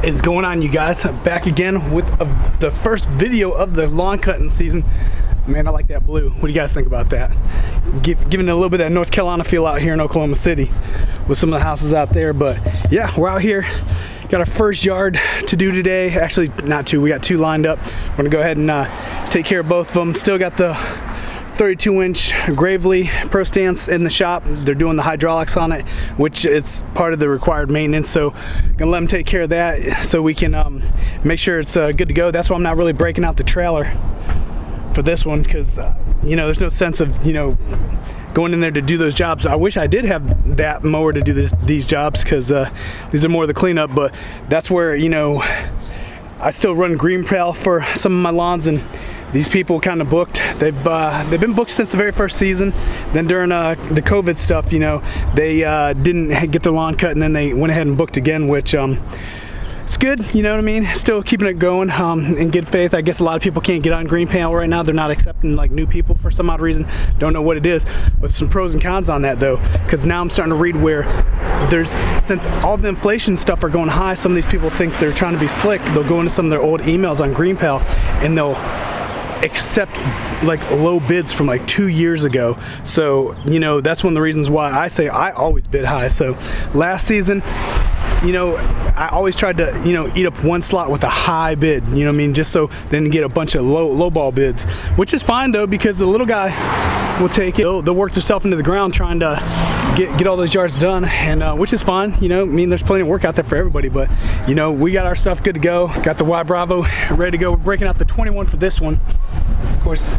is going on, you guys? Back again with the first video of the lawn cutting season. Man, I like that blue. What do you guys think about that? Giving it a little bit of that North Carolina feel out here in Oklahoma City with some of the houses out there. But yeah, we're out here. Got our first yard to do today. Actually, not two. We got two lined up. We're gonna go ahead and take care of both of them. Still got the 32-inch Gravely Pro Stance in the shop. They're doing the hydraulics on it, which it's part of the required maintenance. So gonna let them take care of that so we can make sure it's good to go. That's why I'm not really breaking out the trailer for this one, because you know, there's no sense of, you know, going in there to do those jobs. I wish I did have that mower to do these jobs, because these are more of the cleanup. But that's where, you know, I still run Greenpal for some of my lawns, and these people kind of booked. They've been booked since the very first season. Then during the COVID stuff, you know, they didn't get their lawn cut, and then they went ahead and booked again, which it's good, you know what I mean? Still keeping it going in good faith. I guess a lot of people can't get on Greenpal right now. They're not accepting like new people for some odd reason. Don't know what it is, but some pros and cons on that though, because now I'm starting to read where there's, since all the inflation stuff are going high, some of these people think they're trying to be slick. They'll go into some of their old emails on Greenpal and they'll accept like low bids from like 2 years ago. So, you know, that's one of the reasons why I say I always bid high. So last season, you know, I always tried to, you know, eat up one slot with a high bid, you know what I mean, just so then get a bunch of low ball bids, which is fine though, because the little guy will take it. They'll work themselves into the ground trying to get all those yards done, and which is fine, you know. I mean, there's plenty of work out there for everybody, but you know, we got our stuff good to go. Got the Y Bravo ready to go. We're breaking out the 21 for this one, of course.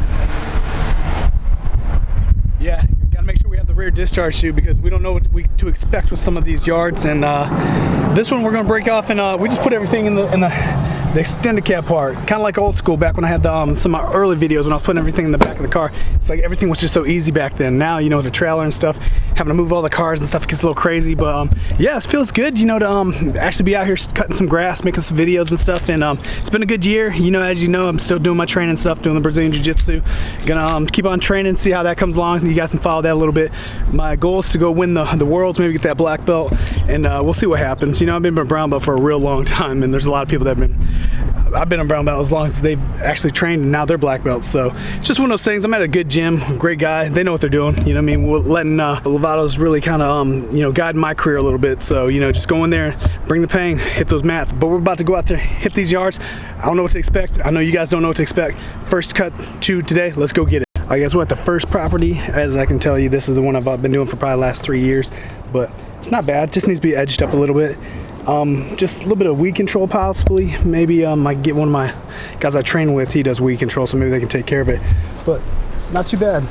Yeah, gotta make sure we have the rear discharge shoe, because we don't know what to expect with some of these yards. And this one we're gonna break off, and we just put everything in the extended cab part, kind of like old school back when I had some of my early videos when I was putting everything in the back of the car. It's like everything was just so easy back then. Now, you know, with the trailer and stuff, having to move all the cars and stuff, it gets a little crazy. But yeah, it feels good, you know, to actually be out here cutting some grass, making some videos and stuff. And it's been a good year, you know. As you know, I'm still doing my training stuff, doing the Brazilian Jiu-Jitsu. Gonna keep on training, see how that comes along. You guys can follow that a little bit. My goal is to go win the worlds, maybe get that black belt, and we'll see what happens. You know, I've been a brown belt for a real long time, and there's a lot of people that have been. I've been a brown belt as long as they've actually trained, and now they're black belts. So it's just one of those things. I'm at a good gym, great guy. They know what they're doing. You know what I mean? We're letting Lovato's really kind of you know, guide my career a little bit. So, you know, just go in there, bring the pain, hit those mats. But we're about to go out there, hit these yards. I don't know what to expect. I know you guys don't know what to expect. First cut to today. Let's go get it. I guess we're at the first property. As I can tell you, this is the one I've been doing for probably the last 3 years. But it's not bad. Just needs to be edged up a little bit. Just a little bit of weed control possibly. Maybe I get one of my guys I train with, he does weed control, so maybe they can take care of it. But not too bad.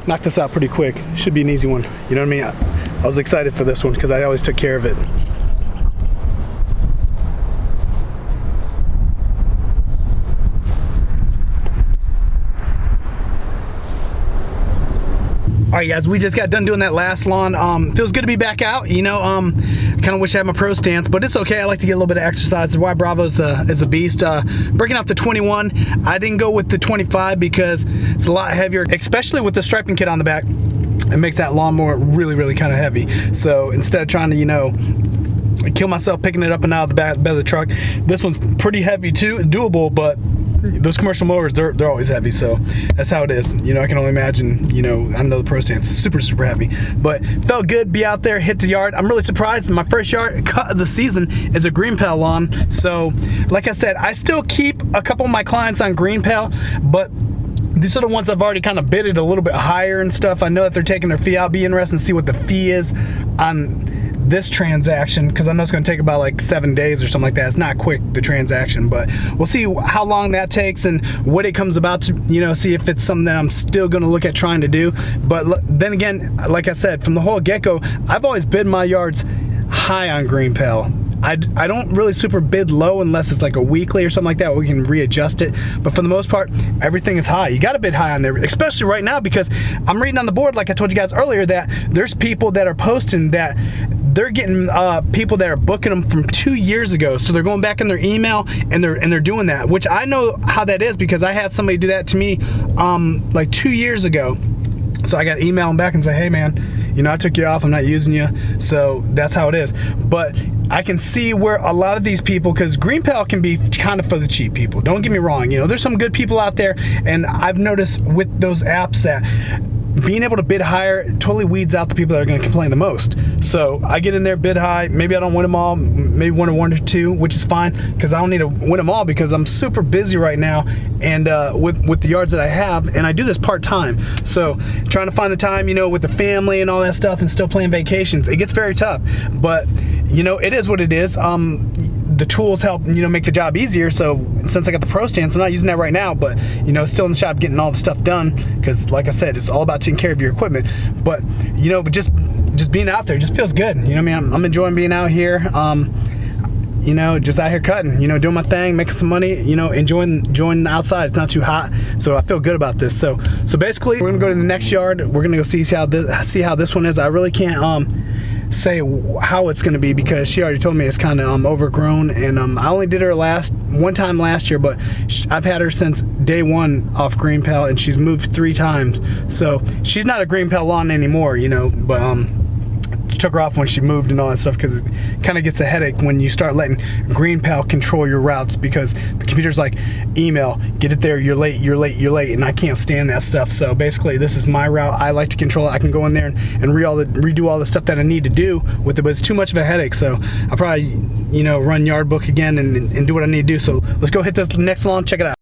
Knock this out pretty quick. Should be an easy one. You know what I mean? I was excited for this one because I always took care of it. All right, guys, we just got done doing that last lawn. Feels good to be back out, you know. Kind of wish I had my pro stance, but it's okay. I like to get a little bit of exercise. The Y Bravo is a beast. Breaking out the 21. I didn't go with the 25 because it's a lot heavier, especially with the striping kit on the back. It makes that lawnmower really, really kind of heavy. So instead of trying to, you know, kill myself picking it up and out of the bed of the truck, this one's pretty heavy too, doable, but those commercial mowers, they're always heavy, so that's how it is. You know, I can only imagine, you know, I know the Pro Stance is super, super heavy, but felt good, be out there, hit the yard. I'm really surprised. My first yard cut of the season is a Greenpal lawn. So, like I said, I still keep a couple of my clients on Greenpal, but these are the ones I've already kind of bidded a little bit higher and stuff. I know that they're taking their fee out. Be interested to see what the fee is on this transaction, because I know it's going to take about like 7 days or something like that. It's not quick, the transaction, but we'll see how long that takes and what it comes about to, you know, see if it's something that I'm still going to look at trying to do. But then again, like I said, from the whole get-go, I've always bid my yards high on Greenpal. I don't really super bid low unless it's like a weekly or something like that. We can readjust it, but for the most part, everything is high. You got to bid high on there, especially right now, because I'm reading on the board, like I told you guys earlier, that there's people that are posting that they're getting people that are booking them from 2 years ago. So they're going back in their email and they're doing that, which I know how that is because I had somebody do that to me like 2 years ago. So I got to email them back and say, hey man, you know, I took you off, I'm not using you. So that's how it is. But I can see where a lot of these people, because Greenpal can be kind of for the cheap people. Don't get me wrong, you know, there's some good people out there, and I've noticed with those apps that being able to bid higher totally weeds out the people that are going to complain the most. So I get in there, bid high, maybe I don't win them all, maybe win one or two, which is fine, because I don't need to win them all because I'm super busy right now, and with the yards that I have, and I do this part-time. So trying to find the time, you know, with the family and all that stuff, and still playing vacations, it gets very tough. But you know, it is what it is. The tools help, you know, make the job easier. So since I got the Pro Stance, I'm not using that right now, but you know, still in the shop getting all the stuff done, because like I said, it's all about taking care of your equipment. But you know, but just being out there just feels good. You know what I mean? I'm enjoying being out here. You know, just out here cutting, you know, doing my thing, making some money, you know, enjoying the outside. It's not too hot, so I feel good about this. So basically, we're gonna go to the next yard. We're gonna go see how this one is. I really can't say how it's gonna be, because she already told me it's kind of overgrown, and I only did her one time last year, but I've had her since day one off Greenpal, and she's moved 3 times. So she's not a Greenpal lawn anymore, you know, but took her off when she moved and all that stuff, because it kind of gets a headache when you start letting Greenpal control your routes, because the computer's like, email, get it there, you're late, and I can't stand that stuff. So basically, this is my route. I like to control it. I can go in there and redo all the stuff that I need to do with it, but it's too much of a headache. So I'll probably, you know, run yard book again and do what I need to do. So let's go hit this next lawn, check it out.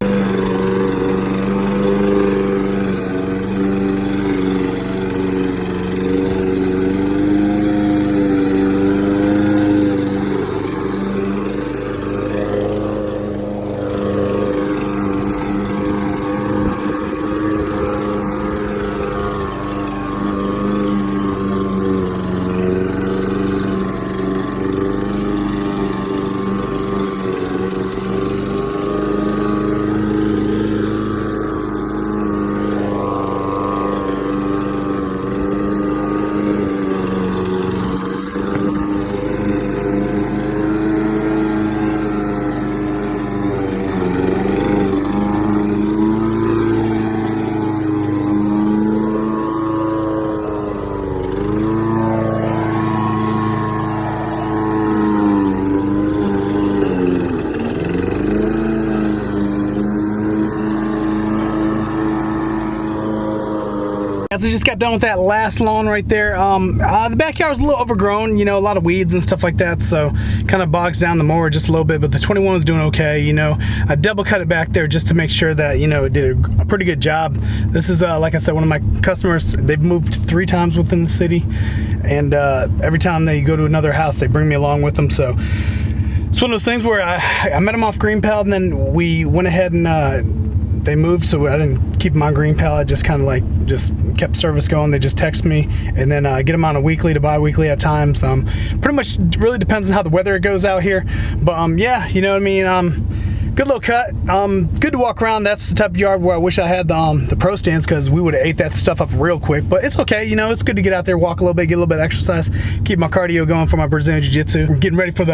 As I just got done with that last lawn right there, the backyard was a little overgrown, you know, a lot of weeds and stuff like that, so kind of bogs down the mower just a little bit, but the 21 was doing okay, you know. I double cut it back there just to make sure that, you know, it did a pretty good job. This is, like I said, one of my customers. They've moved 3 times within the city, and every time they go to another house, they bring me along with them, so it's one of those things where I met them off Greenpal, and then we went ahead and they moved, so I didn't keep them on Greenpal. I just kind of like kept service going. They just text me, and then I get them on a weekly to bi-weekly at times. Pretty much really depends on how the weather goes out here, but yeah, you know what I mean. Good little cut. Good to walk around. That's the type of yard where I wish I had the Pro Stance, because we would have ate that stuff up real quick. But it's okay, you know. It's good to get out there, walk a little bit, get a little bit of exercise, keep my cardio going for my Brazilian Jiu-Jitsu. We're getting ready for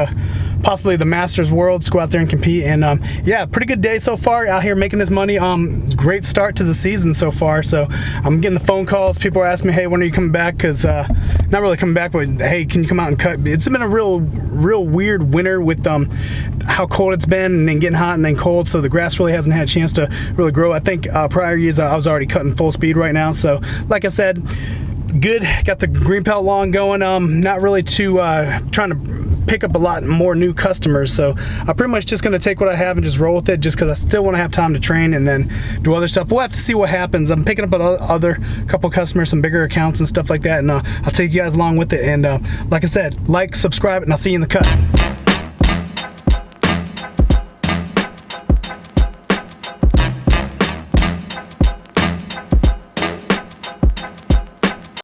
possibly the Masters Worlds. Go out there and compete. And yeah, pretty good day so far out here making this money. Great start to the season so far. So I'm getting the phone calls. People are asking me, hey, when are you coming back? Because not really coming back, but hey, can you come out and cut? It's been a real weird winter with how cold it's been, and then getting hot and then cold, so the grass really hasn't had a chance to really grow. I think prior years I was already cutting full speed right now. So like I said, good. Got the Greenpal lawn going. Not really too trying to pick up a lot more new customers, so I'm pretty much just going to take what I have and just roll with it, just because I still want to have time to train and then do other stuff. We'll have to see what happens. I'm picking up other couple customers, some bigger accounts and stuff like that, and I'll take you guys along with it. And like I said, like, subscribe, and I'll see you in the cut.